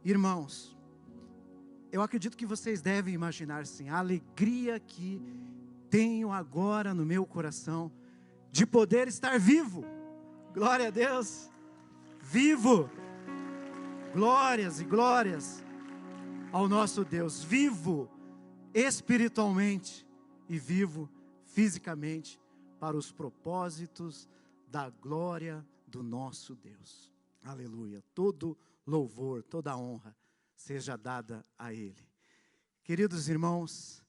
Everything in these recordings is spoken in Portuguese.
Irmãos, eu acredito que vocês devem imaginar assim, a alegria que tenho agora no meu coração de poder estar vivo. Glória a Deus, vivo. Glórias e glórias ao nosso Deus, vivo espiritualmente e vivo fisicamente para os propósitos da glória do nosso Deus. Aleluia. Todo louvor, toda honra seja dada a Ele. Queridos irmãos,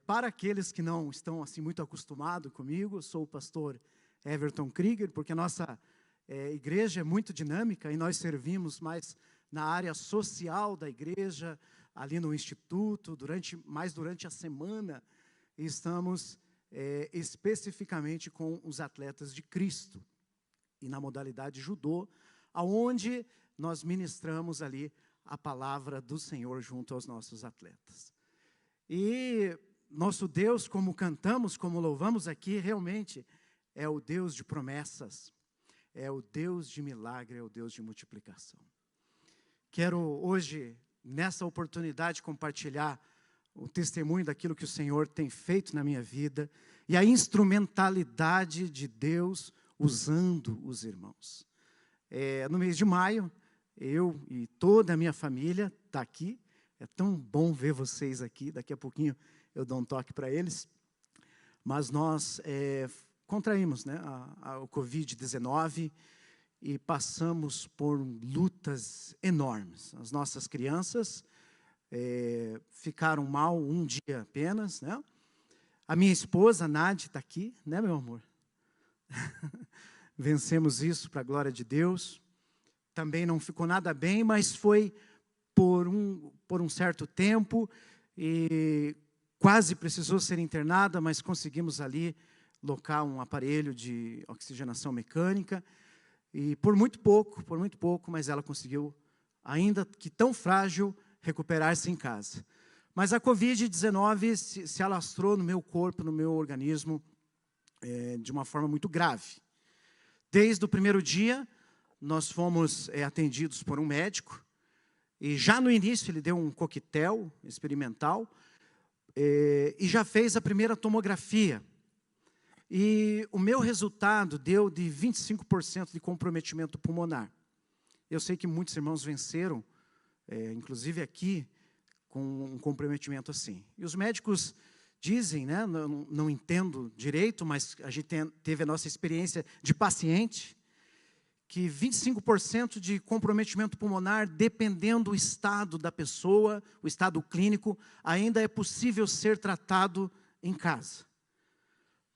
para aqueles que não estão assim muito acostumados comigo, eu sou o pastor Everton Krieger, porque a nossa igreja é muito dinâmica e nós servimos mais na área social da igreja, ali no instituto, durante a semana, e estamos especificamente com os atletas de Cristo, e na modalidade judô, aonde nós ministramos ali a palavra do Senhor junto aos nossos atletas. E nosso Deus, como cantamos, como louvamos aqui, realmente é o Deus de promessas, é o Deus de milagre, é o Deus de multiplicação. Quero hoje, nessa oportunidade, compartilhar o testemunho daquilo que o Senhor tem feito na minha vida e a instrumentalidade de Deus usando os irmãos. No mês de maio, eu e toda a minha família está aqui. É tão bom ver vocês aqui. Daqui a pouquinho eu dou um toque para eles. Mas nós contraímos, né, o Covid-19 e passamos por lutas enormes. As nossas crianças ficaram mal um dia apenas, né? A minha esposa, Nádia, está aqui, né, meu amor? Vencemos isso para a glória de Deus. Também não ficou nada bem, mas foi por um certo tempo e quase precisou ser internada, mas conseguimos ali locar um aparelho de oxigenação mecânica e por muito pouco, mas ela conseguiu, ainda que tão frágil, recuperar-se em casa. Mas a Covid-19 se alastrou no meu corpo, no meu organismo, de uma forma muito grave. Desde o primeiro dia, nós fomos atendidos por um médico, e já no início ele deu um coquetel experimental, e já fez a primeira tomografia. E o meu resultado deu de 25% de comprometimento pulmonar. Eu sei que muitos irmãos venceram, inclusive aqui, com um comprometimento assim. E os médicos dizem, né, não entendo direito, mas a gente teve a nossa experiência de paciente, que 25% de comprometimento pulmonar, dependendo do estado da pessoa, o estado clínico, ainda é possível ser tratado em casa.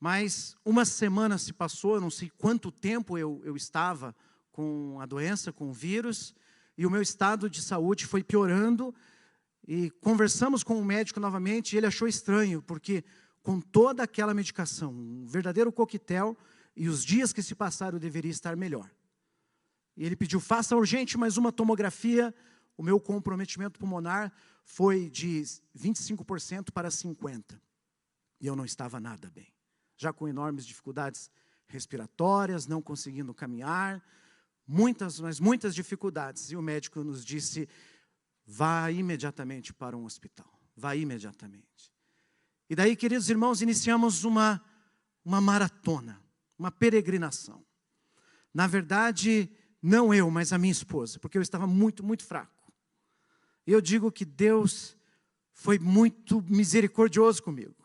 Mas uma semana se passou, eu não sei quanto tempo eu estava com a doença, com o vírus, e o meu estado de saúde foi piorando, e conversamos com o médico novamente, e ele achou estranho, porque com toda aquela medicação, um verdadeiro coquetel, e os dias que se passaram eu deveria estar melhor. E ele pediu, faça urgente mais uma tomografia. O meu comprometimento pulmonar foi de 25% para 50%. E eu não estava nada bem. Já com enormes dificuldades respiratórias, não conseguindo caminhar, mas muitas dificuldades. E o médico nos disse, vá imediatamente para um hospital. Vá imediatamente. E daí, queridos irmãos, iniciamos uma maratona, uma peregrinação. Na verdade, não eu, mas a minha esposa, porque eu estava muito, muito fraco. E eu digo que Deus foi muito misericordioso comigo.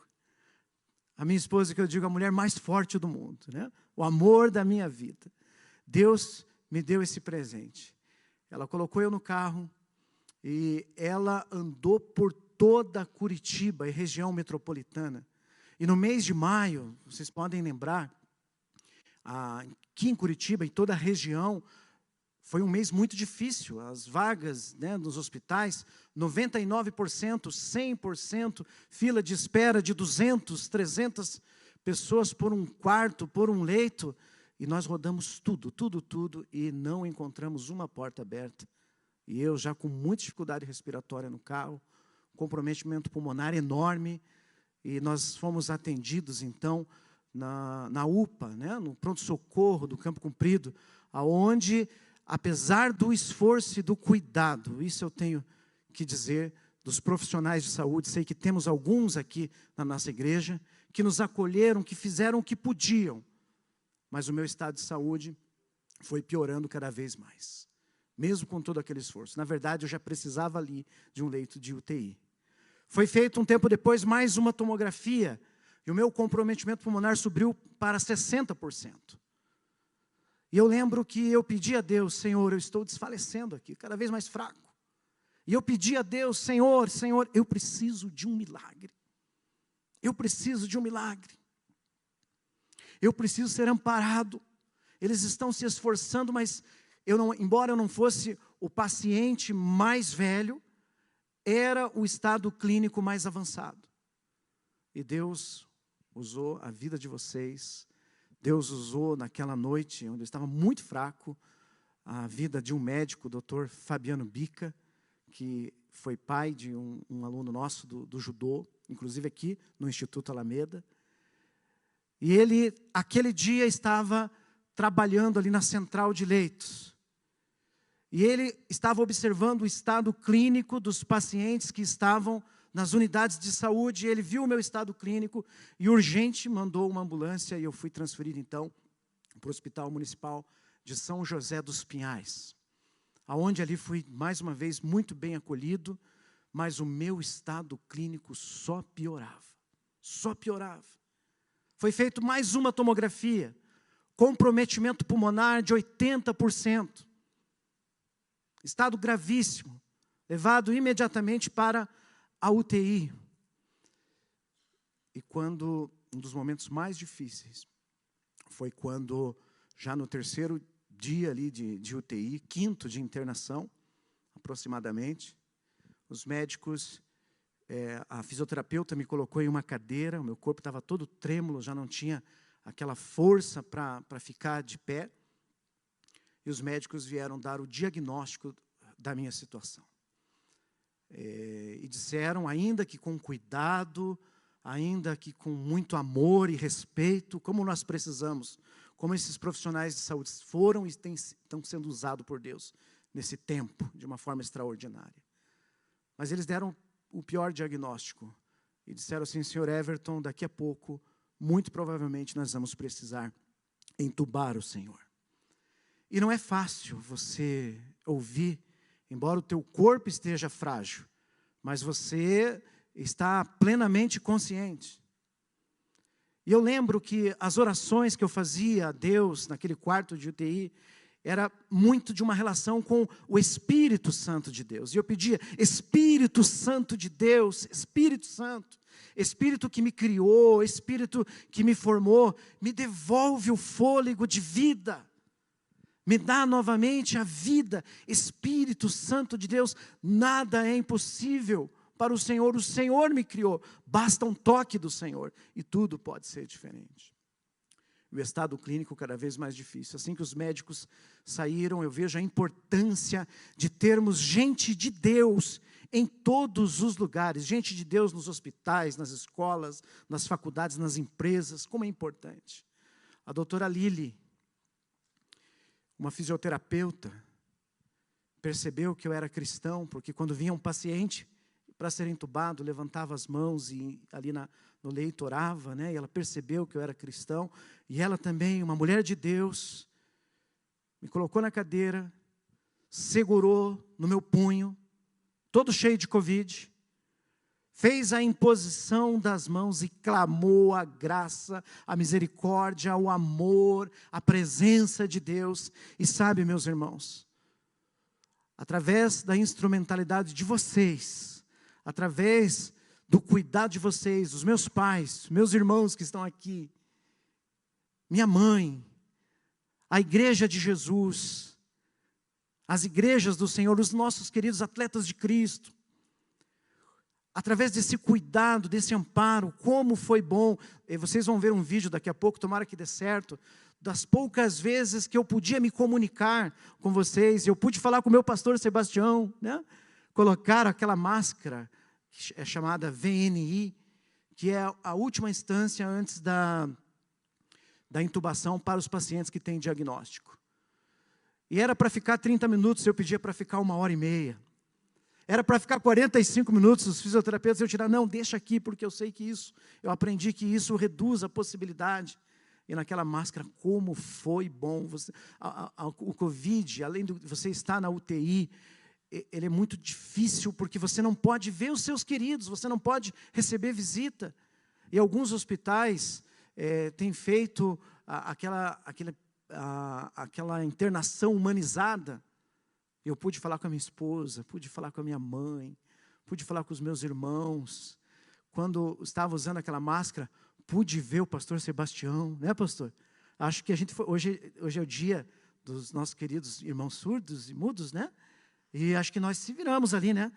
A minha esposa, que eu digo, a mulher mais forte do mundo, né? O amor da minha vida. Deus me deu esse presente. Ela colocou eu no carro e ela andou por toda Curitiba e região metropolitana. E no mês de maio, vocês podem lembrar, aqui em Curitiba e toda a região, foi um mês muito difícil. As vagas, né, nos hospitais, 99%, 100%, fila de espera de 200, 300 pessoas por um quarto, por um leito. E nós rodamos tudo, e não encontramos uma porta aberta. E eu já com muita dificuldade respiratória no carro, comprometimento pulmonar enorme. E nós fomos atendidos, então, na UPA, né, no pronto-socorro do Campo Comprido, onde apesar do esforço e do cuidado, isso eu tenho que dizer, dos profissionais de saúde, sei que temos alguns aqui na nossa igreja, que nos acolheram, que fizeram o que podiam, mas o meu estado de saúde foi piorando cada vez mais, mesmo com todo aquele esforço. Na verdade, eu já precisava ali de um leito de UTI. Foi feito um tempo depois mais uma tomografia, e o meu comprometimento pulmonar subiu para 60%. E eu lembro que eu pedi a Deus, Senhor, eu estou desfalecendo aqui, cada vez mais fraco. E eu pedi a Deus, Senhor, eu preciso de um milagre. Eu preciso de um milagre. Eu preciso ser amparado. Eles estão se esforçando, mas embora eu não fosse o paciente mais velho, era o estado clínico mais avançado. E Deus usou a vida de vocês. Deus usou naquela noite, onde eu estava muito fraco, a vida de um médico, o Dr. Fabiano Bica, que foi pai de um aluno nosso do judô, inclusive aqui no Instituto Alameda. E ele, aquele dia, estava trabalhando ali na central de leitos. E ele estava observando o estado clínico dos pacientes que estavam nas unidades de saúde. Ele viu o meu estado clínico e urgente mandou uma ambulância e eu fui transferido então para o Hospital Municipal de São José dos Pinhais, aonde ali fui mais uma vez muito bem acolhido, mas o meu estado clínico só piorava, só piorava. Foi feito mais uma tomografia, comprometimento pulmonar de 80%, estado gravíssimo, levado imediatamente para a UTI. E quando, um dos momentos mais difíceis, foi quando, já no terceiro dia ali de UTI, quinto de internação, aproximadamente, os médicos, a fisioterapeuta me colocou em uma cadeira, o meu corpo estava todo trêmulo, já não tinha aquela força para ficar de pé, e os médicos vieram dar o diagnóstico da minha situação. E disseram, ainda que com cuidado, ainda que com muito amor e respeito, como nós precisamos, como esses profissionais de saúde foram e estão sendo usados por Deus nesse tempo, de uma forma extraordinária. Mas eles deram o pior diagnóstico e disseram assim, Sr. Everton, daqui a pouco, muito provavelmente nós vamos precisar entubar o Senhor. E não é fácil você ouvir, embora o teu corpo esteja frágil, mas você está plenamente consciente. E eu lembro que as orações que eu fazia a Deus naquele quarto de UTI, era muito de uma relação com o Espírito Santo de Deus. E eu pedia, Espírito Santo de Deus, Espírito Santo, Espírito que me criou, Espírito que me formou, me devolve o fôlego de vida. Me dá novamente a vida, Espírito Santo de Deus, nada é impossível para o Senhor me criou, basta um toque do Senhor e tudo pode ser diferente. O estado clínico cada vez mais difícil, assim que os médicos saíram, eu vejo a importância de termos gente de Deus em todos os lugares, gente de Deus nos hospitais, nas escolas, nas faculdades, nas empresas, como é importante. A doutora Lili, uma fisioterapeuta, percebeu que eu era cristão, porque quando vinha um paciente para ser entubado, levantava as mãos e ali no leito orava, né? E ela percebeu que eu era cristão, e ela também, uma mulher de Deus, me colocou na cadeira, segurou no meu punho, todo cheio de Covid, fez a imposição das mãos e clamou a graça, a misericórdia, o amor, a presença de Deus. E sabe, meus irmãos, através da instrumentalidade de vocês, através do cuidado de vocês, dos meus pais, meus irmãos que estão aqui, minha mãe, a igreja de Jesus, as igrejas do Senhor, os nossos queridos atletas de Cristo, através desse cuidado, desse amparo, como foi bom. E vocês vão ver um vídeo daqui a pouco, tomara que dê certo, das poucas vezes que eu podia me comunicar com vocês, eu pude falar com o meu pastor Sebastião, né? Colocar aquela máscara, que é chamada VNI, que é a última instância antes da intubação para os pacientes que têm diagnóstico. E era para ficar 30 minutos, eu pedia para ficar 1h30. Era para ficar 45 minutos, os fisioterapeutas eu tirar, não, deixa aqui, porque eu sei que isso, eu aprendi que isso reduz a possibilidade. E naquela máscara, como foi bom. O Covid, além de você estar na UTI, ele é muito difícil, porque você não pode ver os seus queridos, você não pode receber visita. E alguns hospitais têm feito aquela internação humanizada. Eu pude falar com a minha esposa, pude falar com a minha mãe, pude falar com os meus irmãos. Quando estava usando aquela máscara, pude ver o pastor Sebastião, né, pastor? Acho que a gente hoje é o dia dos nossos queridos irmãos surdos e mudos, né? E acho que nós se viramos ali, né?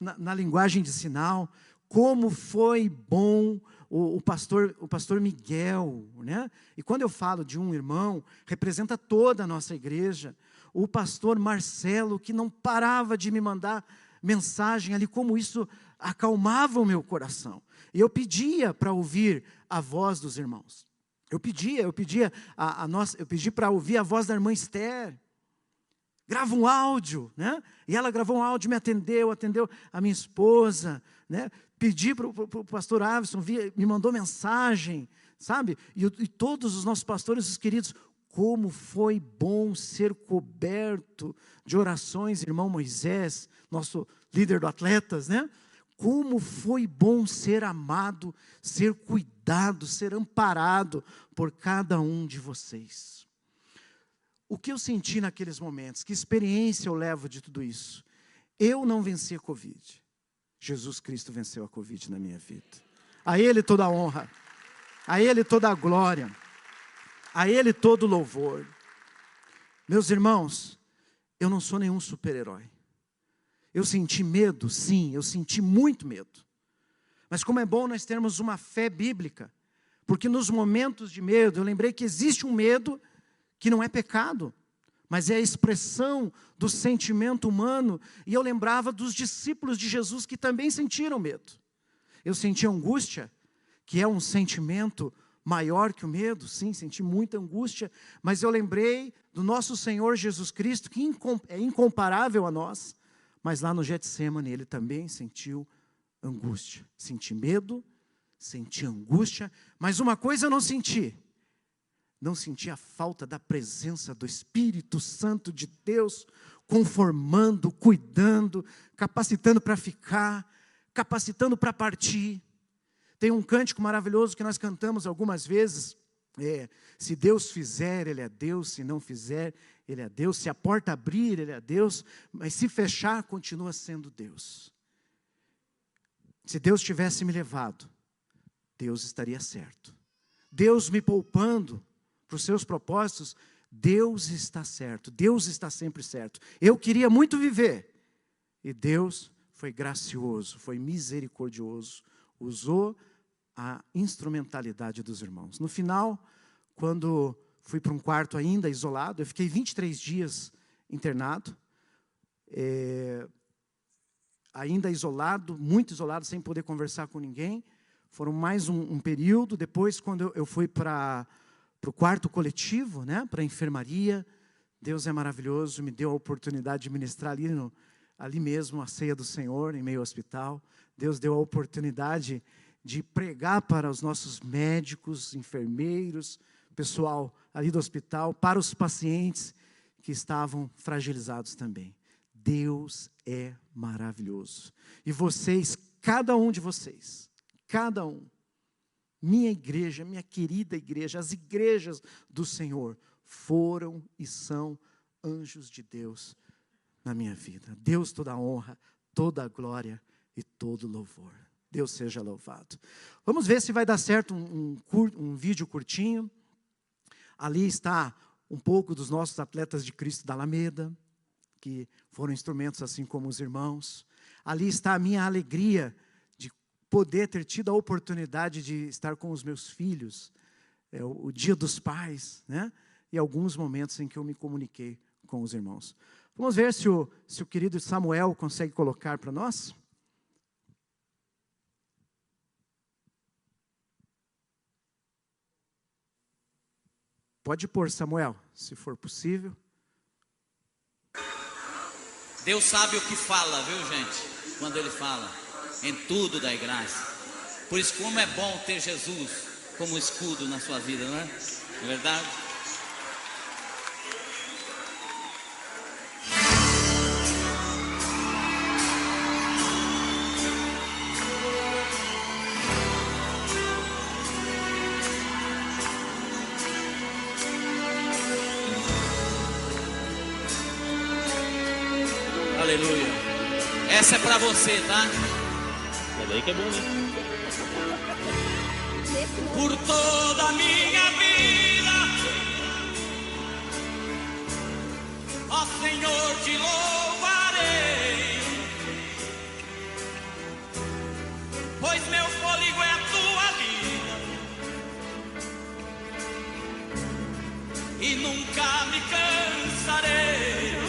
Na linguagem de sinal. Como foi bom o pastor Miguel, né? E quando eu falo de um irmão, representa toda a nossa igreja. O pastor Marcelo, que não parava de me mandar mensagem ali, como isso acalmava o meu coração. E eu pedia para ouvir a voz dos irmãos. Eu pedi para ouvir a voz da irmã Esther. Grava um áudio, né? E ela gravou um áudio, me atendeu a minha esposa, né? Pedi para o pastor Avison, me mandou mensagem, sabe? E todos os nossos pastores, os queridos, como foi bom ser coberto de orações, irmão Moisés, nosso líder do Atletas, né? Como foi bom ser amado, ser cuidado, ser amparado por cada um de vocês. O que eu senti naqueles momentos? Que experiência eu levo de tudo isso? Eu não venci a Covid. Jesus Cristo venceu a Covid na minha vida. A Ele toda a honra, a Ele toda a glória, a Ele todo o louvor. Meus irmãos, eu não sou nenhum super-herói. Eu senti medo, sim, eu senti muito medo. Mas como é bom nós termos uma fé bíblica, porque nos momentos de medo, eu lembrei que existe um medo que não é pecado, mas é a expressão do sentimento humano. E eu lembrava dos discípulos de Jesus que também sentiram medo. Eu senti angústia, que é um sentimento maior que o medo, sim, senti muita angústia, mas eu lembrei do nosso Senhor Jesus Cristo, que é incomparável a nós, mas lá no Getsemane ele também sentiu angústia. Senti medo, senti angústia, mas uma coisa eu não senti a falta da presença do Espírito Santo de Deus, conformando, cuidando, capacitando para ficar, capacitando para partir. Tem um cântico maravilhoso que nós cantamos algumas vezes, se Deus fizer, Ele é Deus, se não fizer, Ele é Deus, se a porta abrir, Ele é Deus, mas se fechar, continua sendo Deus. Se Deus tivesse me levado, Deus estaria certo. Deus me poupando para os seus propósitos, Deus está certo, Deus está sempre certo. Eu queria muito viver, e Deus foi gracioso, foi misericordioso, usou a instrumentalidade dos irmãos. No final, quando fui para um quarto ainda isolado, eu fiquei 23 dias internado, ainda isolado, muito isolado, sem poder conversar com ninguém. Foram mais um período. Depois, quando eu fui para o quarto coletivo, né, para a enfermaria, Deus é maravilhoso, me deu a oportunidade de ministrar ali mesmo a ceia do Senhor, em meio ao hospital. Deus deu a oportunidade de pregar para os nossos médicos, enfermeiros, pessoal ali do hospital, para os pacientes que estavam fragilizados também. Deus é maravilhoso. E vocês, cada um de vocês, cada um, minha igreja, minha querida igreja, as igrejas do Senhor foram e são anjos de Deus na minha vida. Deus toda a honra, toda a glória e todo louvor. Deus seja louvado. Vamos ver se vai dar certo um vídeo curtinho. Ali está um pouco dos nossos atletas de Cristo da Alameda, que foram instrumentos assim como os irmãos. Ali está a minha alegria de poder ter tido a oportunidade de estar com os meus filhos, o Dia dos Pais, né? E alguns momentos em que eu me comuniquei com os irmãos. Vamos ver se o querido Samuel consegue colocar para nós. Pode pôr, Samuel. se for possível. Deus sabe o que fala, viu, gente? Quando Ele fala, em tudo dai graça. Por isso, como é bom ter Jesus como escudo na sua vida, não é? Não é verdade? Aleluia. Essa é pra você, tá? É daí que é bom, né? Por toda a minha vida, ó Senhor, te louvarei, pois meu fôlego é a tua vida e nunca me cansarei.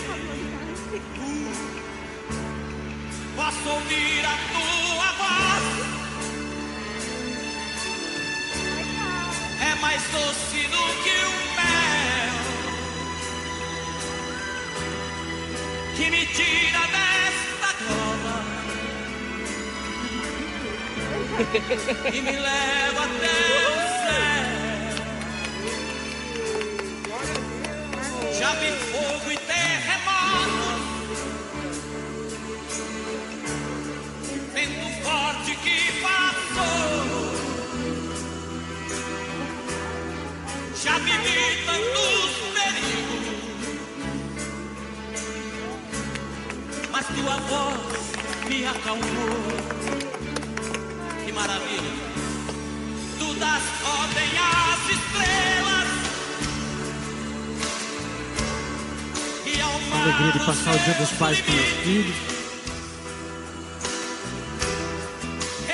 Posso ouvir a tua voz, é mais doce do que o mel, que me tira desta cova e me leva até o céu. Já vi fogo e terremoto, vento forte que passou. Já vivi tantos perigos, mas tua voz me acalmou. Que maravilha! Tu das ordem às estrelas e ao mar. Alegria de passar o Dia dos Pais com meus filhos.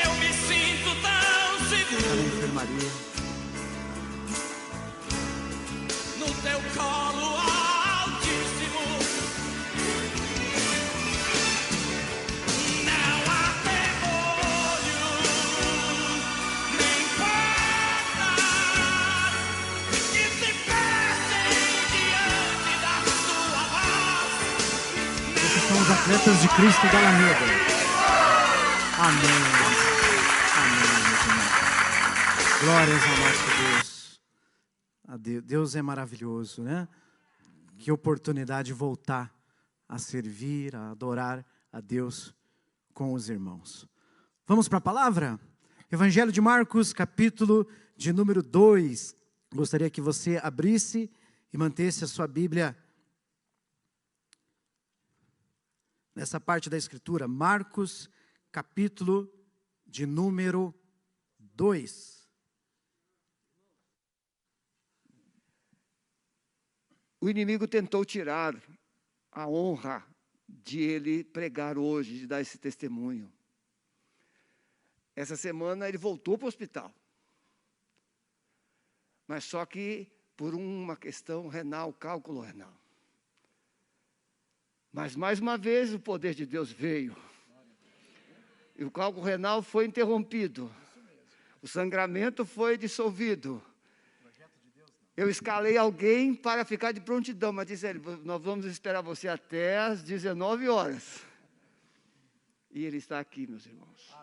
Eu me sinto tão seguro Na enfermaria. no teu colo altíssimo. Não há demônio, nem portas que se fechem diante da tua voz. Esses são os atletas de Cristo da Alameda. Amém. Amém, meus irmãos. Glórias ao nosso Deus. Deus é maravilhoso, né? Que oportunidade de voltar a servir, a adorar a Deus com os irmãos. Vamos para a palavra? Evangelho de Marcos, capítulo de número 2. Gostaria que você abrisse e mantesse a sua Bíblia nessa parte da Escritura. Marcos, capítulo de número 2. O inimigo tentou tirar a honra de ele pregar hoje, de dar esse testemunho. Essa semana ele voltou para o hospital. Mas só que por uma questão renal, cálculo renal. Mas mais uma vez o poder de Deus veio. E o cálculo renal foi interrompido. O sangramento foi dissolvido. Eu escalei alguém para ficar de prontidão, mas disse ele, nós vamos esperar você até às 19 horas. E ele está aqui, meus irmãos.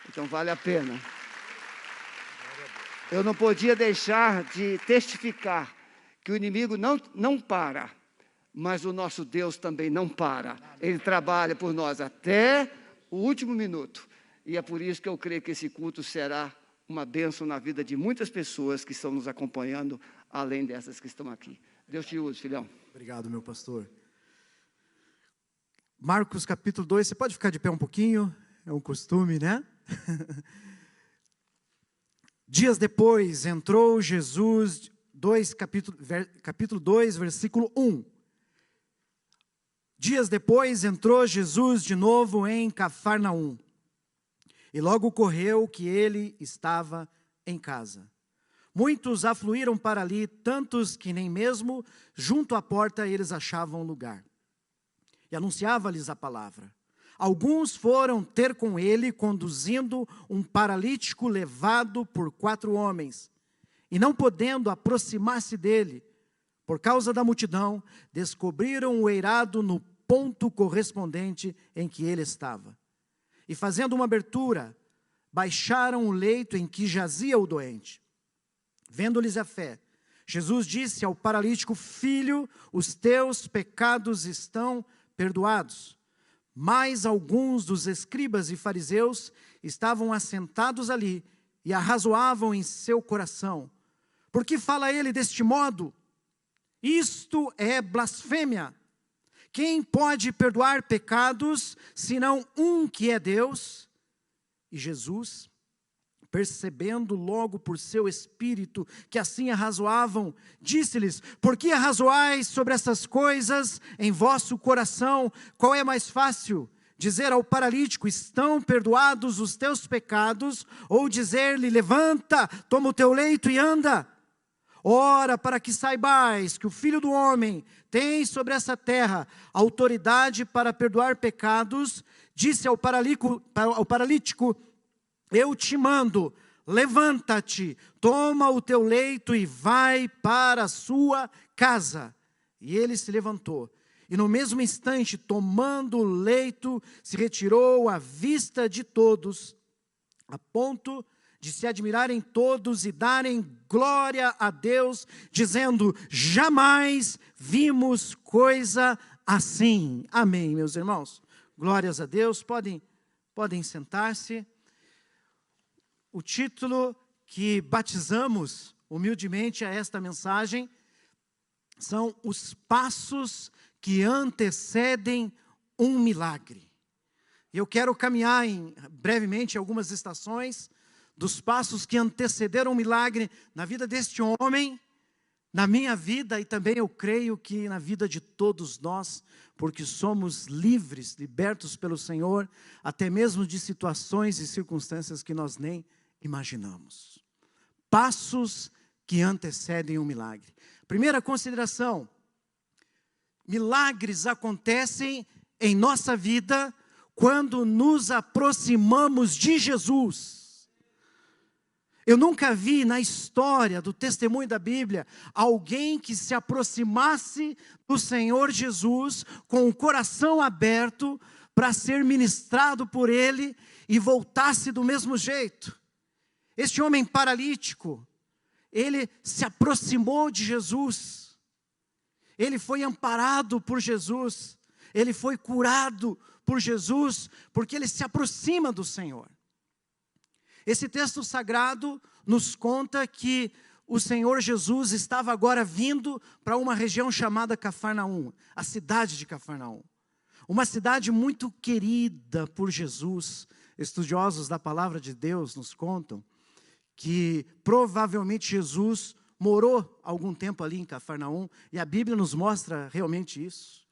Então vale a pena. Eu não podia deixar de testificar que o inimigo não para, mas o nosso Deus também não para. Ele trabalha por nós até o último minuto. E é por isso que eu creio que esse culto será uma bênção na vida de muitas pessoas que estão nos acompanhando, além dessas que estão aqui. Deus te use, filhão. Obrigado, meu pastor. Marcos capítulo 2, você pode ficar de pé um pouquinho? É um costume, né? Dias depois, entrou Jesus, capítulo 2, versículo 1. Dias depois, entrou Jesus de novo em Cafarnaum. E logo ocorreu que ele estava em casa. Muitos afluíram para ali, tantos que nem mesmo junto à porta eles achavam lugar. E anunciava-lhes a palavra. Alguns foram ter com ele, conduzindo um paralítico levado por 4 homens. E não podendo aproximar-se dele, Por causa da multidão, descobriram o eirado no ponto correspondente em que ele estava. E fazendo uma abertura, baixaram o leito em que jazia o doente. Vendo-lhes a fé, Jesus disse ao paralítico: filho, os teus pecados estão perdoados. Mas alguns dos escribas e fariseus estavam assentados ali e arrazoavam em seu coração: por que fala ele deste modo? Isto é blasfêmia. Quem pode perdoar pecados, senão um que é Deus? E Jesus, percebendo logo por seu espírito que assim arrazoavam, disse-lhes: por que arrazoais sobre essas coisas em vosso coração? Qual é mais fácil? Dizer ao paralítico: estão perdoados os teus pecados, ou dizer-lhe: levanta, toma o teu leito e anda? Ora, para que saibais que o Filho do Homem tem sobre essa terra autoridade para perdoar pecados, disse ao paralítico: eu te mando, levanta-te, toma o teu leito e vai para a sua casa. E ele se levantou, e no mesmo instante, tomando o leito, se retirou à vista de todos, a ponto de se admirarem todos e darem glória a Deus, dizendo: jamais vimos coisa assim. Amém, meus irmãos. Glórias a Deus. Podem sentar-se. O título que batizamos humildemente a esta mensagem são os passos que antecedem um milagre. Eu quero caminhar brevemente algumas estações dos passos que antecederam o milagre na vida deste homem, na minha vida e também eu creio que na vida de todos nós, porque somos livres, libertos pelo Senhor, até mesmo de situações e circunstâncias que nós nem imaginamos. Passos que antecedem um milagre. Primeira consideração: milagres acontecem em nossa vida quando nos aproximamos de Jesus. Eu nunca vi na história do testemunho da Bíblia alguém que se aproximasse do Senhor Jesus com o coração aberto para ser ministrado por Ele e voltasse do mesmo jeito. Este homem paralítico, ele se aproximou de Jesus, ele foi amparado por Jesus, ele foi curado por Jesus, porque ele se aproxima do Senhor. Esse texto sagrado nos conta que o Senhor Jesus estava agora vindo para uma região chamada Cafarnaum, a cidade de Cafarnaum. Uma cidade muito querida por Jesus. Estudiosos da palavra de Deus nos contam que provavelmente Jesus morou algum tempo ali em Cafarnaum, e a Bíblia nos mostra realmente isso.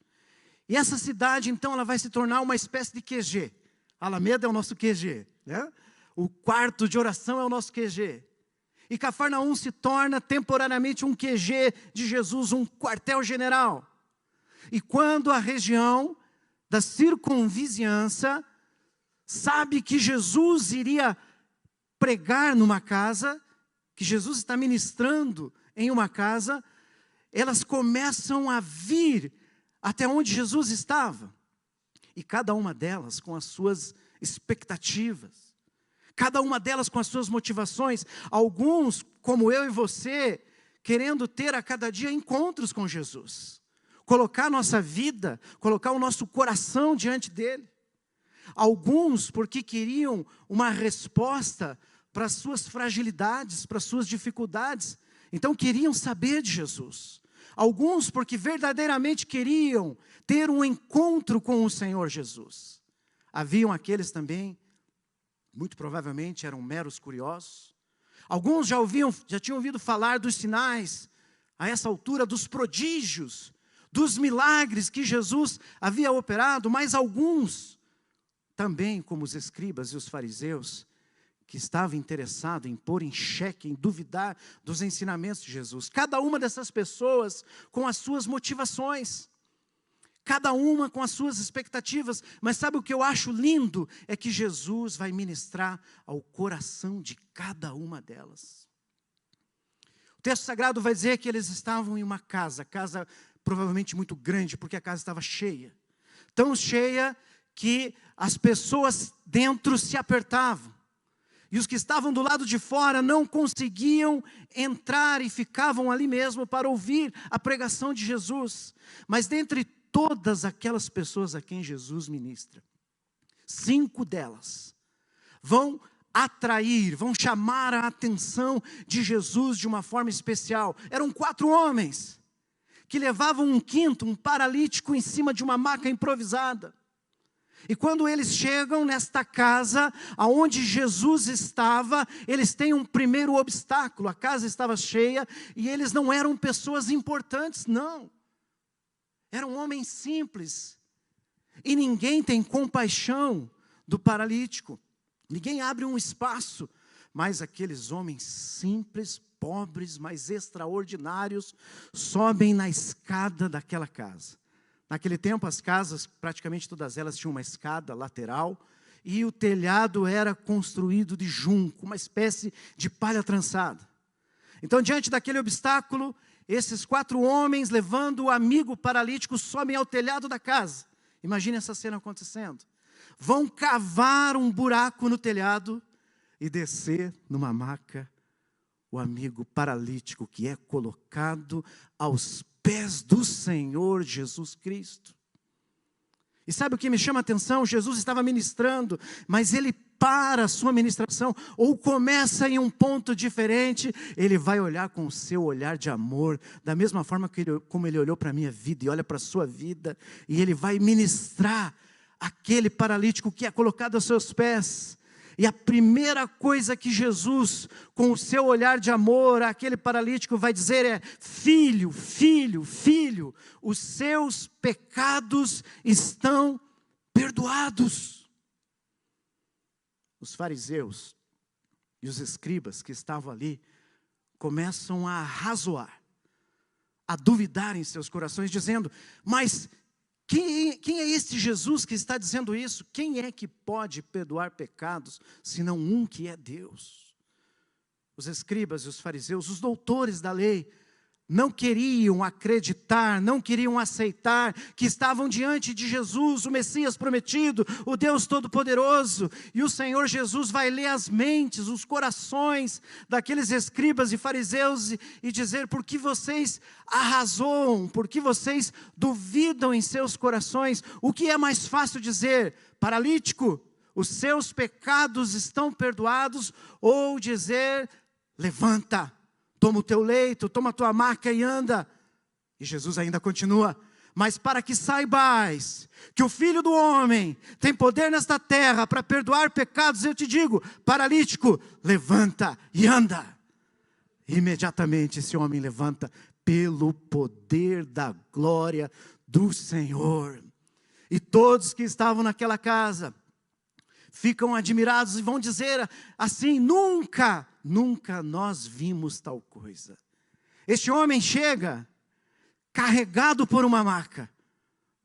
E essa cidade, então, ela vai se tornar uma espécie de QG. Alameda é o nosso QG, né? O quarto de oração é o nosso QG. E Cafarnaum se torna temporariamente um QG de Jesus, um quartel-general. E quando a região da circunvizinhança sabe que Jesus iria pregar numa casa, que Jesus está ministrando em uma casa, elas começam a vir até onde Jesus estava. E cada uma delas com as suas expectativas. Cada uma delas com as suas motivações. Alguns, como eu e você, querendo ter a cada dia encontros com Jesus. Colocar nossa vida, colocar o nosso coração diante dele. Alguns porque queriam uma resposta para as suas fragilidades, para as suas dificuldades. Então queriam saber de Jesus. Alguns porque verdadeiramente queriam ter um encontro com o Senhor Jesus. Haviam aqueles também, muito provavelmente eram meros curiosos. Alguns já tinham ouvido falar dos sinais, a essa altura, dos prodígios, dos milagres que Jesus havia operado, mas alguns, também como os escribas e os fariseus, que estavam interessados em pôr em xeque, em duvidar dos ensinamentos de Jesus. Cada uma dessas pessoas com as suas motivações. Cada uma com as suas expectativas. Mas sabe o que eu acho lindo? É que Jesus vai ministrar ao coração de cada uma delas. O texto sagrado vai dizer que eles estavam em uma casa provavelmente muito grande, porque a casa estava cheia. Tão cheia que as pessoas dentro se apertavam. E os que estavam do lado de fora não conseguiam entrar e ficavam ali mesmo para ouvir a pregação de Jesus. Mas dentre todas aquelas pessoas a quem Jesus ministra, 5 delas vão atrair, vão chamar a atenção de Jesus de uma forma especial. Eram 4 homens que levavam um quinto, um paralítico em cima de uma maca improvisada. E quando eles chegam nesta casa, aonde Jesus estava, eles têm um primeiro obstáculo. A casa estava cheia e eles não eram pessoas importantes, não. Eram homens simples. E ninguém tem compaixão do paralítico. Ninguém abre um espaço. Mas aqueles homens simples, pobres, mas extraordinários, sobem na escada daquela casa. Naquele tempo, as casas, praticamente todas elas tinham uma escada lateral, e o telhado era construído de junco, uma espécie de palha trançada. Então, diante daquele obstáculo, esses 4 homens, levando o amigo paralítico, sobem ao telhado da casa. Imagine essa cena acontecendo. Vão cavar um buraco no telhado e descer numa maca o amigo paralítico que é colocado aos pés do Senhor Jesus Cristo. E sabe o que me chama a atenção? Jesus estava ministrando, mas ele para a sua ministração, ou começa em um ponto diferente, ele vai olhar com o seu olhar de amor, da mesma forma como ele olhou para a minha vida e olha para a sua vida, e ele vai ministrar aquele paralítico que é colocado aos seus pés. E a primeira coisa que Jesus, com o seu olhar de amor, aquele paralítico vai dizer é: filho, filho, filho, os seus pecados estão perdoados. Os fariseus e os escribas que estavam ali começam a arrazoar, a duvidar em seus corações, dizendo: mas quem é este Jesus que está dizendo isso? Quem é que pode perdoar pecados, senão um que é Deus? Os escribas e os fariseus, os doutores da lei, não queriam acreditar, não queriam aceitar que estavam diante de Jesus, o Messias prometido, o Deus Todo-Poderoso. E o Senhor Jesus vai ler as mentes, os corações daqueles escribas e fariseus e dizer: por que vocês arrazoam, por que vocês duvidam em seus corações? O que é mais fácil dizer: paralítico, os seus pecados estão perdoados, ou dizer: levanta, toma o teu leito, toma a tua maca e anda. E Jesus ainda continua: mas para que saibais que o Filho do Homem tem poder nesta terra para perdoar pecados, eu te digo, paralítico, levanta e anda. Imediatamente esse homem levanta pelo poder da glória do Senhor. E todos que estavam naquela casa ficam admirados e vão dizer assim: nunca nós vimos tal coisa. Este homem chega carregado por uma maca,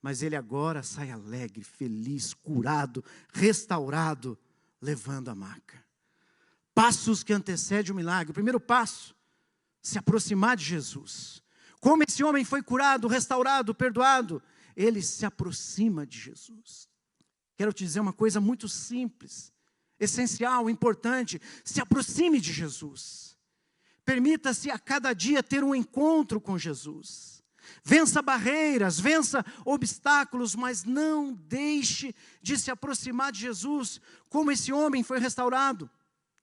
mas ele agora sai alegre, feliz, curado, restaurado, levando a maca. Passos que antecedem o milagre. O primeiro passo: se aproximar de Jesus. Como esse homem foi curado, restaurado, perdoado, ele se aproxima de Jesus. Quero te dizer uma coisa muito simples, essencial, importante: se aproxime de Jesus. Permita-se a cada dia ter um encontro com Jesus. Vença barreiras, vença obstáculos, mas não deixe de se aproximar de Jesus, como esse homem foi restaurado,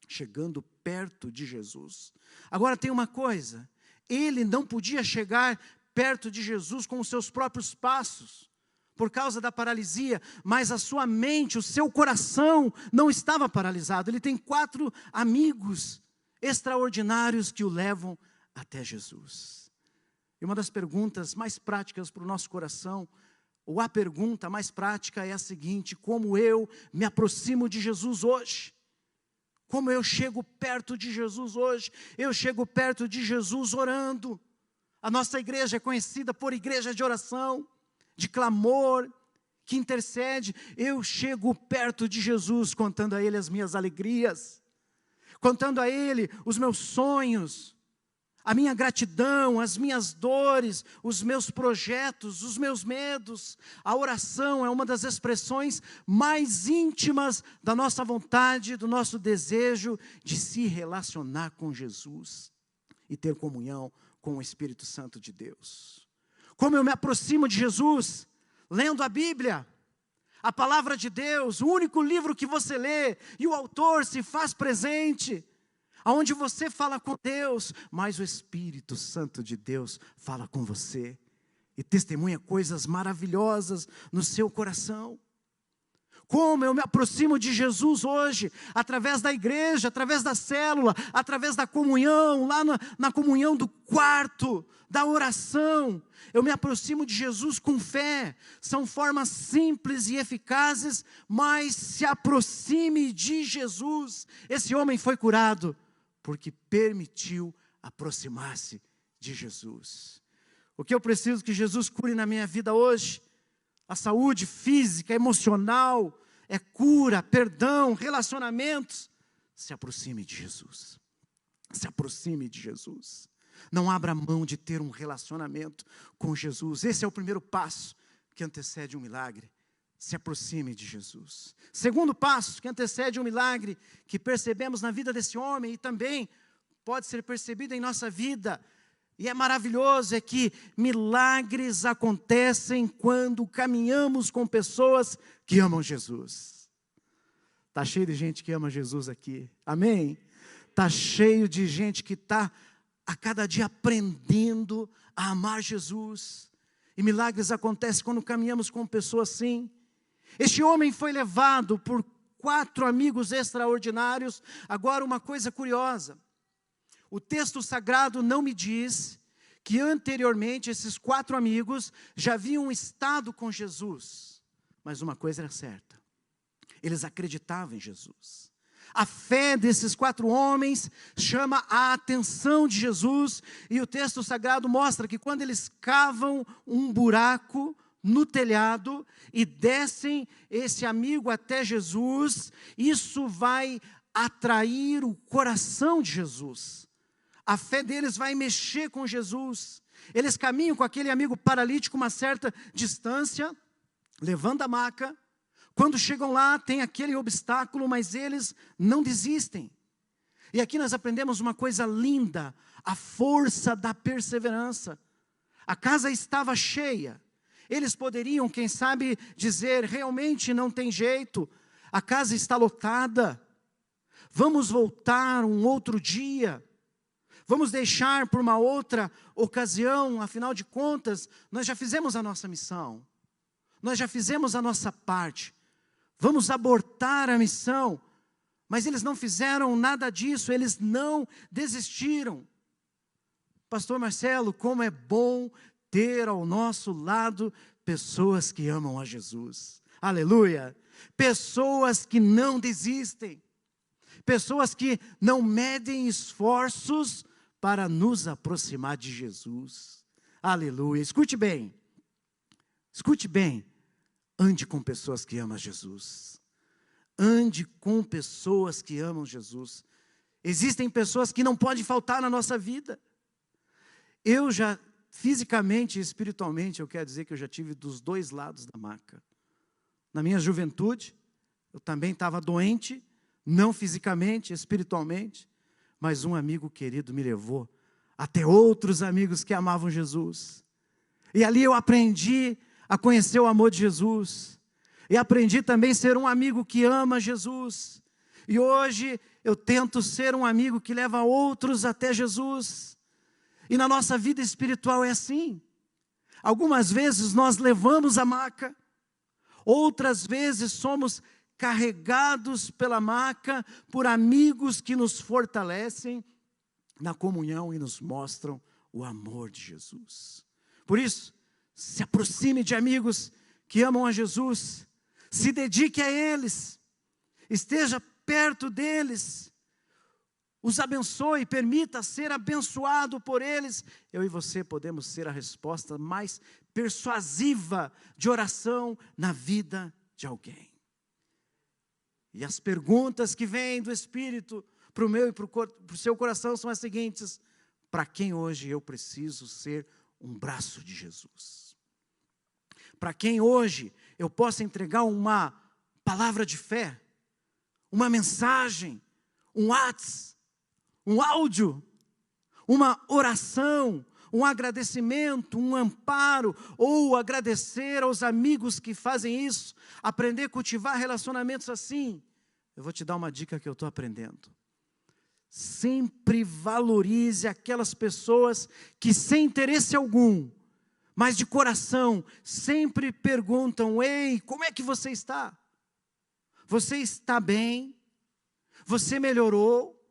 chegando perto de Jesus. Agora tem uma coisa: ele não podia chegar perto de Jesus com os seus próprios passos, por causa da paralisia, mas a sua mente, o seu coração não estava paralisado. Ele tem 4 amigos extraordinários que o levam até Jesus. E uma das perguntas mais práticas para o nosso coração, ou a pergunta mais prática é a seguinte: como eu me aproximo de Jesus hoje? Como eu chego perto de Jesus hoje? Eu chego perto de Jesus orando. A nossa igreja é conhecida por igreja de oração, de clamor, que intercede. Eu chego perto de Jesus contando a Ele as minhas alegrias, contando a Ele os meus sonhos, a minha gratidão, as minhas dores, os meus projetos, os meus medos. A oração é uma das expressões mais íntimas da nossa vontade, do nosso desejo de se relacionar com Jesus e ter comunhão com o Espírito Santo de Deus. Como eu me aproximo de Jesus? Lendo a Bíblia, a palavra de Deus, o único livro que você lê, e o autor se faz presente, aonde você fala com Deus, mas o Espírito Santo de Deus fala com você, e testemunha coisas maravilhosas no seu coração. Como eu me aproximo de Jesus hoje? Através da igreja, através da célula, através da comunhão, lá na comunhão do quarto, da oração. Eu me aproximo de Jesus com fé. São formas simples e eficazes, mas se aproxime de Jesus. Esse homem foi curado porque permitiu aproximar-se de Jesus. O que eu preciso que Jesus cure na minha vida hoje? A saúde física, emocional, é cura, perdão, relacionamentos. Se aproxime de Jesus. Se aproxime de Jesus. Não abra mão de ter um relacionamento com Jesus. Esse é o primeiro passo que antecede um milagre. Se aproxime de Jesus. Segundo passo que antecede um milagre, que percebemos na vida desse homem e também pode ser percebido em nossa vida, e é maravilhoso, é que milagres acontecem quando caminhamos com pessoas que amam Jesus. Está cheio de gente que ama Jesus aqui, amém? Está cheio de gente que está a cada dia aprendendo a amar Jesus, e milagres acontecem quando caminhamos com pessoas assim. Este homem foi levado por 4 amigos extraordinários. Agora, uma coisa curiosa, o texto sagrado não me diz que anteriormente esses 4 amigos já haviam estado com Jesus, mas uma coisa era certa, eles acreditavam em Jesus. A fé desses 4 homens chama a atenção de Jesus, e o texto sagrado mostra que quando eles cavam um buraco no telhado e descem esse amigo até Jesus, isso vai atrair o coração de Jesus. A fé deles vai mexer com Jesus. Eles caminham com aquele amigo paralítico uma certa distância, levando a maca. Quando chegam lá, tem aquele obstáculo, mas eles não desistem. E aqui nós aprendemos uma coisa linda, a força da perseverança. A casa estava cheia. Eles poderiam, quem sabe, dizer, realmente não tem jeito, a casa está lotada, vamos voltar um outro dia, vamos deixar por uma outra ocasião, afinal de contas, nós já fizemos a nossa missão, nós já fizemos a nossa parte, vamos abortar a missão. Mas eles não fizeram nada disso, eles não desistiram. Pastor Marcelo, como é bom ter ao nosso lado pessoas que amam a Jesus. Aleluia! Pessoas que não desistem. Pessoas que não medem esforços para nos aproximar de Jesus. Aleluia! Escute bem. Escute bem. Ande com pessoas que amam Jesus. Ande com pessoas que amam Jesus. Existem pessoas que não podem faltar na nossa vida. Eu já, fisicamente e espiritualmente, eu quero dizer que eu já tive dos 2 lados da maca. Na minha juventude, eu também estava doente, não fisicamente, espiritualmente, mas um amigo querido me levou até outros amigos que amavam Jesus. E ali eu aprendi a conhecer o amor de Jesus. E aprendi também a ser um amigo que ama Jesus. E hoje eu tento ser um amigo que leva outros até Jesus. E na nossa vida espiritual é assim. Algumas vezes nós levamos a maca, outras vezes somos carregados pela maca por amigos que nos fortalecem na comunhão e nos mostram o amor de Jesus. Por isso, se aproxime de amigos que amam a Jesus, se dedique a eles, esteja perto deles, os abençoe, permita ser abençoado por eles. Eu e você podemos ser a resposta mais persuasiva de oração na vida de alguém. E as perguntas que vêm do Espírito para o meu e para o seu coração são as seguintes: para quem hoje eu preciso ser um braço de Jesus. Para quem hoje eu possa entregar uma palavra de fé, uma mensagem, um WhatsApp, um áudio, uma oração, um agradecimento, um amparo, ou agradecer aos amigos que fazem isso, aprender a cultivar relacionamentos assim. Eu vou te dar uma dica que eu estou aprendendo. Sempre valorize aquelas pessoas que, sem interesse algum, mas de coração, sempre perguntam: ei, como é que você está? Você está bem? Você melhorou?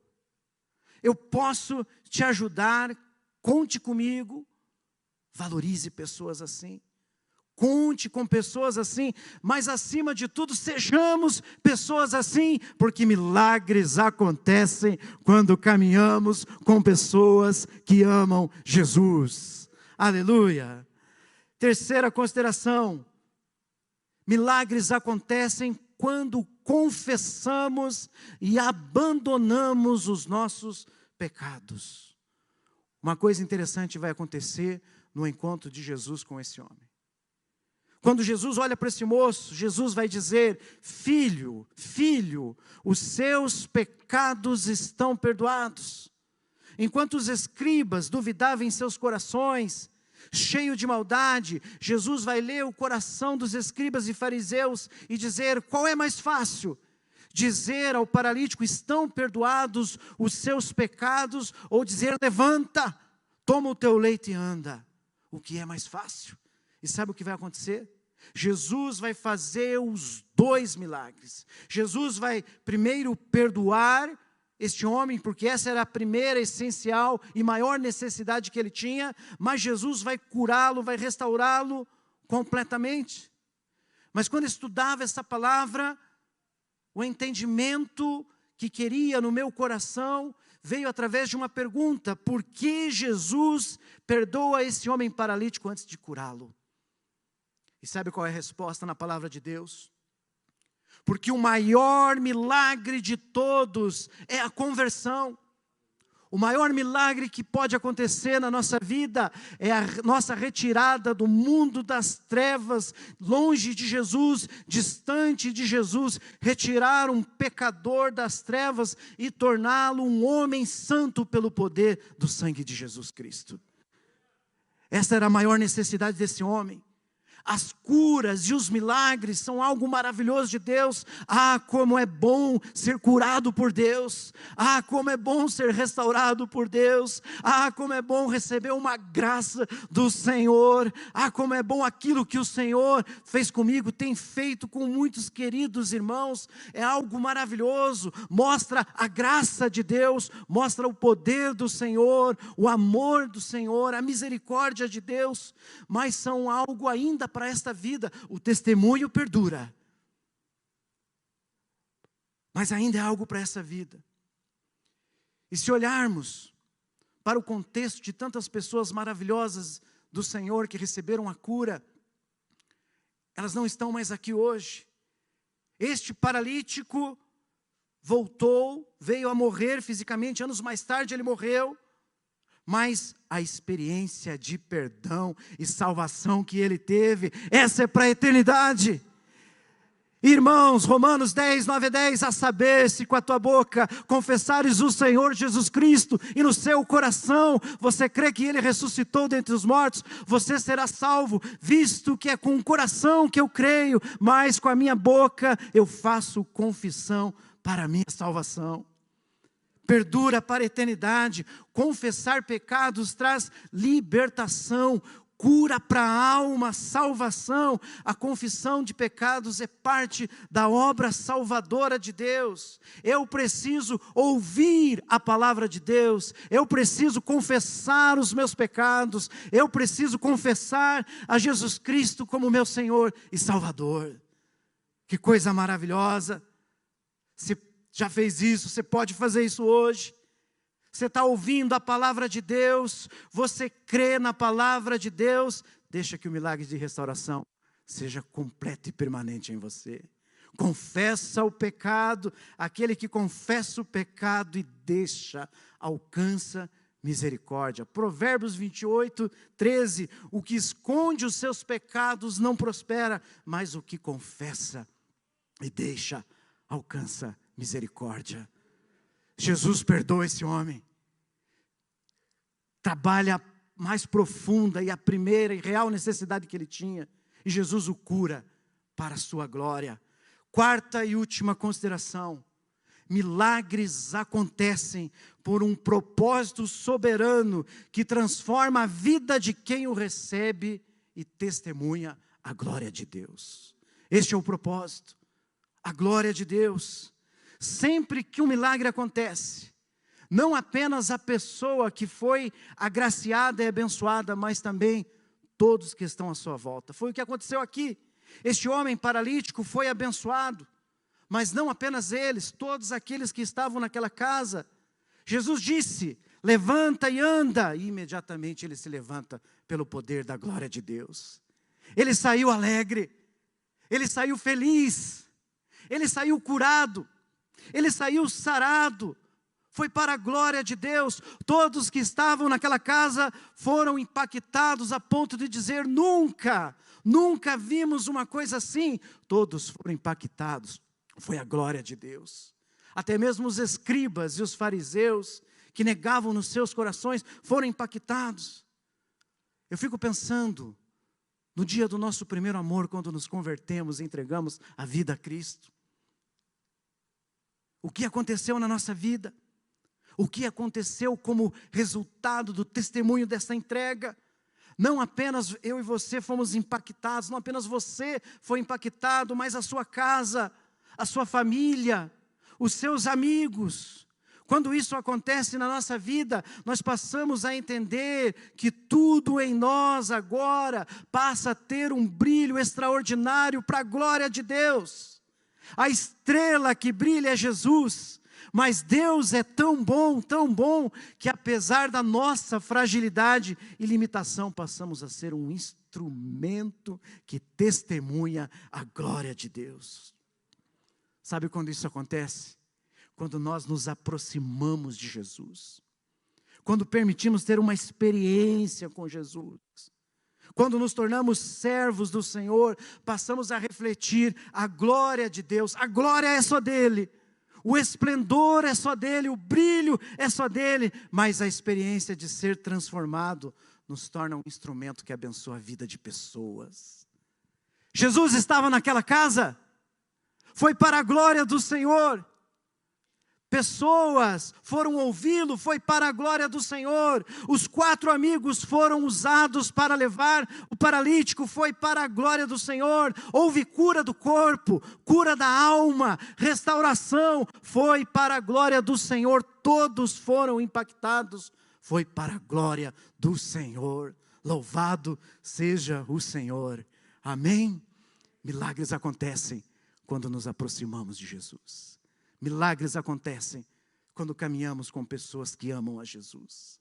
Eu posso te ajudar? Conte comigo. Valorize pessoas assim. Conte com pessoas assim, mas acima de tudo, sejamos pessoas assim, porque milagres acontecem quando caminhamos com pessoas que amam Jesus. Aleluia. Terceira consideração: milagres acontecem quando confessamos e abandonamos os nossos pecados. Uma coisa interessante vai acontecer no encontro de Jesus com esse homem. Quando Jesus olha para esse moço, Jesus vai dizer: filho, filho, os seus pecados estão perdoados. Enquanto os escribas duvidavam em seus corações, cheio de maldade, Jesus vai ler o coração dos escribas e fariseus e dizer: qual é mais fácil? Dizer ao paralítico: estão perdoados os seus pecados, ou dizer: levanta, toma o teu leito e anda? O que é mais fácil? E sabe o que vai acontecer? Jesus vai fazer os dois milagres. Jesus vai primeiro perdoar este homem, porque essa era a primeira, essencial e maior necessidade que ele tinha, mas Jesus vai curá-lo, vai restaurá-lo completamente. Mas quando estudava essa palavra, o entendimento que queria no meu coração veio através de uma pergunta: por que Jesus perdoa esse homem paralítico antes de curá-lo? E sabe qual é a resposta na palavra de Deus? Porque o maior milagre de todos é a conversão. O maior milagre que pode acontecer na nossa vida é a nossa retirada do mundo das trevas, longe de Jesus, distante de Jesus, retirar um pecador das trevas e torná-lo um homem santo pelo poder do sangue de Jesus Cristo. Essa era a maior necessidade desse homem. As curas e os milagres são algo maravilhoso de Deus. Ah, como é bom ser curado por Deus. Ah, como é bom ser restaurado por Deus. Ah, como é bom receber uma graça do Senhor. Ah, como é bom aquilo que o Senhor fez comigo, tem feito com muitos queridos irmãos. É algo maravilhoso. Mostra a graça de Deus, mostra o poder do Senhor, o amor do Senhor, a misericórdia de Deus. Mas são algo ainda para esta vida. O testemunho perdura, mas ainda é algo para essa vida. E se olharmos para o contexto de tantas pessoas maravilhosas do Senhor que receberam a cura, elas não estão mais aqui hoje. Este paralítico voltou, veio a morrer fisicamente, anos mais tarde ele morreu, mas a experiência de perdão e salvação que ele teve, essa é para a eternidade. Irmãos, Romanos 10, 9 a 10, a saber, se com a tua boca confessares o Senhor Jesus Cristo e no seu coração você crê que Ele ressuscitou dentre os mortos, você será salvo, visto que é com o coração que eu creio, mas com a minha boca eu faço confissão para a minha salvação. Perdura para a eternidade. Confessar pecados traz libertação, cura para a alma, salvação. A confissão de pecados é parte da obra salvadora de Deus. Eu preciso ouvir a palavra de Deus, eu preciso confessar os meus pecados, eu preciso confessar a Jesus Cristo como meu Senhor e Salvador. Que coisa maravilhosa! Se já fez isso, você pode fazer isso hoje. Você está ouvindo a palavra de Deus, você crê na palavra de Deus, deixa que o milagre de restauração seja completo e permanente em você. Confessa o pecado, aquele que confessa o pecado e deixa, alcança misericórdia. Provérbios 28, 13. O que esconde os seus pecados não prospera, mas o que confessa e deixa alcança misericórdia. Jesus perdoa esse homem. Trabalha a mais profunda e a primeira e real necessidade que ele tinha. E Jesus o cura para a sua glória. Quarta e última consideração. Milagres acontecem por um propósito soberano que transforma a vida de quem o recebe e testemunha a glória de Deus. Este é o propósito, a glória de Deus. Sempre que um milagre acontece, não apenas a pessoa que foi agraciada e abençoada, mas também todos que estão à sua volta. Foi o que aconteceu aqui. Este homem paralítico foi abençoado, mas não apenas eles, todos aqueles que estavam naquela casa. Jesus disse: levanta e anda, e imediatamente ele se levanta pelo poder da glória de Deus. Ele saiu alegre, ele saiu feliz, ele saiu curado, ele saiu sarado. Foi para a glória de Deus. Todos que estavam naquela casa foram impactados a ponto de dizer: nunca vimos uma coisa assim. Todos foram impactados. Foi a glória de Deus. Até mesmo os escribas e os fariseus, que negavam nos seus corações, foram impactados. Eu fico pensando no dia do nosso primeiro amor, quando nos convertemos e entregamos a vida a Cristo. O que aconteceu na nossa vida? O que aconteceu como resultado do testemunho dessa entrega? Não apenas eu e você fomos impactados, não apenas você foi impactado, mas a sua casa, a sua família, os seus amigos. Quando isso acontece na nossa vida, nós passamos a entender que tudo em nós agora passa a ter um brilho extraordinário para a glória de Deus. A estrela que brilha é Jesus. Mas Deus é tão bom, que apesar da nossa fragilidade e limitação, passamos a ser um instrumento que testemunha a glória de Deus. Sabe quando isso acontece? Quando nós nos aproximamos de Jesus. Quando permitimos ter uma experiência com Jesus. Quando nos tornamos servos do Senhor, passamos a refletir a glória de Deus. A glória é só dele. O esplendor é só dele, o brilho é só dele, mas a experiência de ser transformado nos torna um instrumento que abençoa a vida de pessoas. Jesus estava naquela casa, foi para a glória do Senhor. Pessoas foram ouvi-lo, foi para a glória do Senhor. Os 4 amigos foram usados para levar o paralítico, foi para a glória do Senhor. Houve cura do corpo, cura da alma, restauração, foi para a glória do Senhor. Todos foram impactados, foi para a glória do Senhor. Louvado seja o Senhor. Amém? Milagres acontecem quando nos aproximamos de Jesus. Milagres acontecem quando caminhamos com pessoas que amam a Jesus.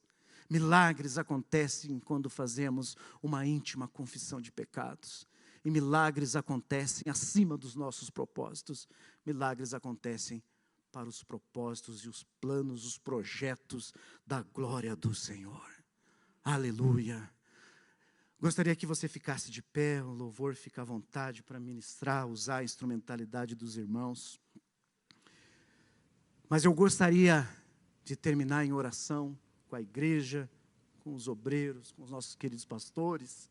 Milagres acontecem quando fazemos uma íntima confissão de pecados. E milagres acontecem acima dos nossos propósitos. Milagres acontecem para os propósitos e os planos, os projetos da glória do Senhor. Aleluia. Gostaria que você ficasse de pé, o louvor fica à vontade para ministrar, usar a instrumentalidade dos irmãos. Mas eu gostaria de terminar em oração com a igreja, com os obreiros, com os nossos queridos pastores,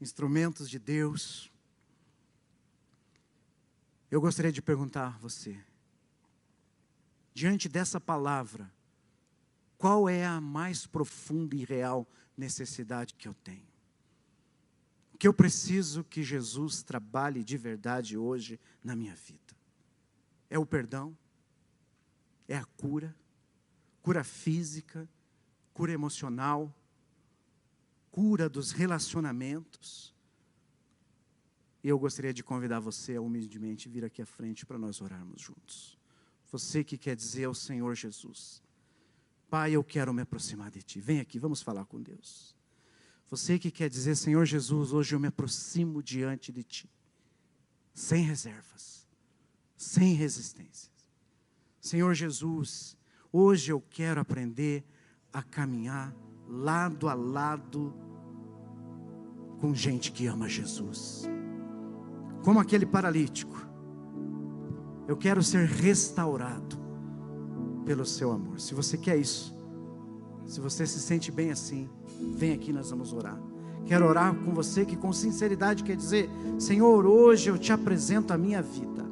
instrumentos de Deus. Eu gostaria de perguntar a você, diante dessa palavra, qual é a mais profunda e real necessidade que eu tenho? O que eu preciso que Jesus trabalhe de verdade hoje na minha vida? É o perdão? É a cura? Cura física, cura emocional, cura dos relacionamentos. E eu gostaria de convidar você a humildemente vir aqui à frente para nós orarmos juntos. Você que quer dizer ao Senhor Jesus: Pai, eu quero me aproximar de Ti. Vem aqui, vamos falar com Deus. Você que quer dizer: Senhor Jesus, hoje eu me aproximo diante de Ti, sem reservas, sem resistências. Senhor Jesus, hoje eu quero aprender a caminhar lado a lado com gente que ama Jesus. Como aquele paralítico, eu quero ser restaurado pelo seu amor. Se você quer isso, se você se sente bem assim, vem aqui, nós vamos orar. Quero orar com você que com sinceridade quer dizer: Senhor, hoje eu te apresento a minha vida.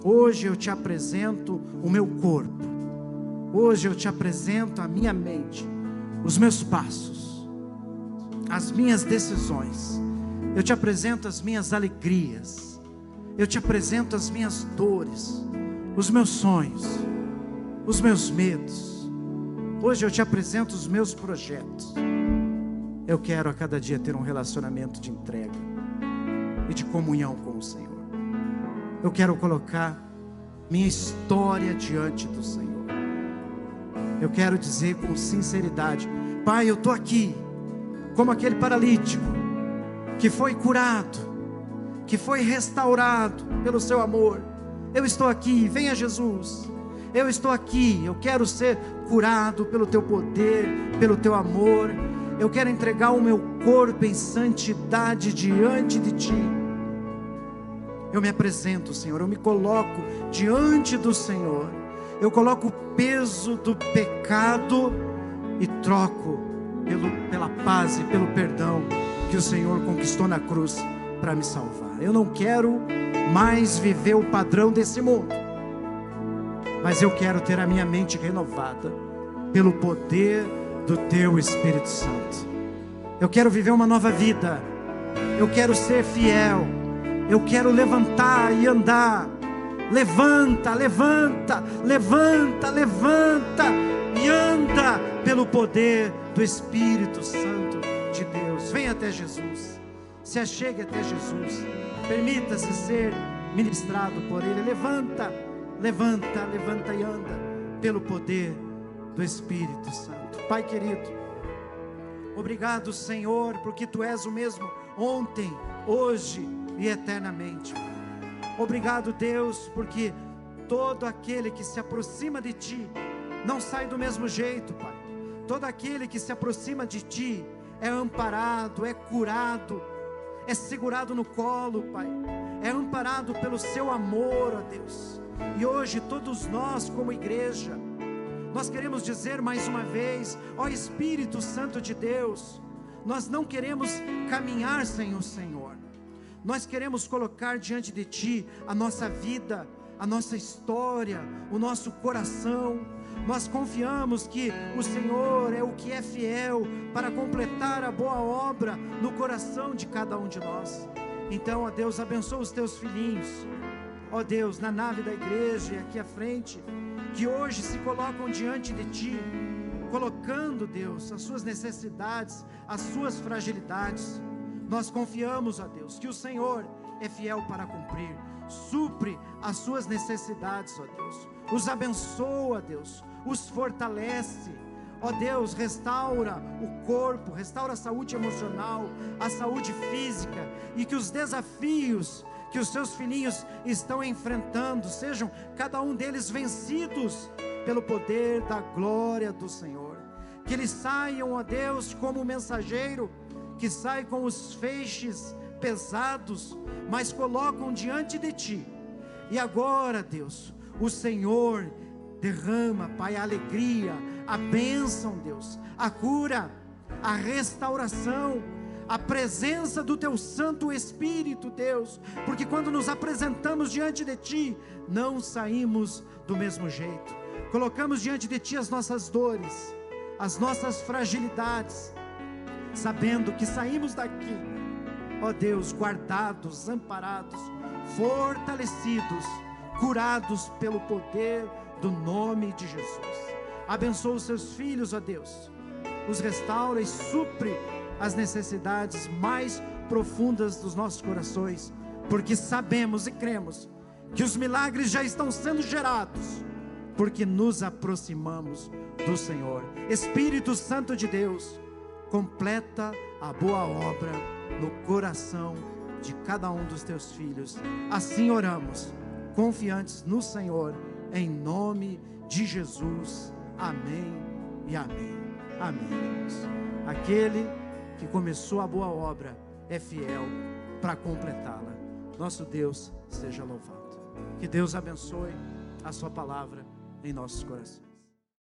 Hoje eu te apresento o meu corpo. Hoje eu te apresento a minha mente, os meus passos, as minhas decisões. Eu te apresento as minhas alegrias. Eu te apresento as minhas dores, os meus sonhos, os meus medos. Hoje eu te apresento os meus projetos. Eu quero a cada dia ter um relacionamento de entrega e de comunhão com o Senhor. Eu quero colocar minha história diante do Senhor. Eu quero dizer com sinceridade: Pai, eu estou aqui como aquele paralítico que foi curado, que foi restaurado pelo seu amor. Eu estou aqui, venha Jesus. Eu estou aqui, eu quero ser curado pelo teu poder, pelo teu amor. Eu quero entregar o meu corpo em santidade diante de ti. Eu me apresento, Senhor, eu me coloco diante do Senhor. Eu coloco o peso do pecado e troco pela paz e pelo perdão que o Senhor conquistou na cruz para me salvar. Eu não quero mais viver o padrão desse mundo, mas eu quero ter a minha mente renovada pelo poder do teu Espírito Santo. Eu quero viver uma nova vida. Eu quero ser fiel. Eu quero levantar e andar. Levanta, levanta, levanta, levanta e anda pelo poder do Espírito Santo de Deus. Venha até Jesus. Se achegue até Jesus. Permita-se ser ministrado por Ele. Levanta, levanta, levanta e anda pelo poder do Espírito Santo. Pai querido, obrigado, Senhor, porque Tu és o mesmo ontem, hoje e eternamente. Obrigado, Deus, porque todo aquele que se aproxima de Ti não sai do mesmo jeito, Pai. Todo aquele que se aproxima de Ti é amparado, é curado, é segurado no colo, Pai. É amparado pelo Seu amor, ó Deus. E hoje todos nós como igreja, nós queremos dizer mais uma vez: ó Espírito Santo de Deus, nós não queremos caminhar sem o Senhor. Nós queremos colocar diante de Ti a nossa vida, a nossa história, o nosso coração. Nós confiamos que o Senhor é o que é fiel para completar a boa obra no coração de cada um de nós. Então, ó Deus, abençoa os Teus filhinhos, ó Deus, na nave da igreja e aqui à frente, que hoje se colocam diante de Ti, colocando, Deus, as suas necessidades, as suas fragilidades. Nós confiamos, ó Deus, que o Senhor é fiel para cumprir, supre as suas necessidades, ó Deus, os abençoa, Deus, os fortalece, ó Deus, restaura o corpo, restaura a saúde emocional, a saúde física, e que os desafios que os Seus filhinhos estão enfrentando, sejam cada um deles vencidos pelo poder da glória do Senhor. Que eles saiam, ó Deus, como um mensageiro que sai com os feixes pesados, mas colocam diante de Ti. E agora, Deus, o Senhor derrama, Pai, a alegria, a bênção, Deus, a cura, a restauração, a presença do Teu Santo Espírito, Deus, porque quando nos apresentamos diante de Ti, não saímos do mesmo jeito. Colocamos diante de Ti as nossas dores, as nossas fragilidades, sabendo que saímos daqui, ó Deus, guardados, amparados, fortalecidos, curados pelo poder do nome de Jesus. Abençoa os Seus filhos, ó Deus, os restaura e supre as necessidades mais profundas dos nossos corações, porque sabemos e cremos que os milagres já estão sendo gerados, porque nos aproximamos do Senhor. Espírito Santo de Deus, completa a boa obra no coração de cada um dos Teus filhos. Assim oramos, confiantes no Senhor, em nome de Jesus. Amém e amém. Amém, irmãos. Aquele que começou a boa obra é fiel para completá-la. Nosso Deus seja louvado. Que Deus abençoe a sua palavra em nossos corações.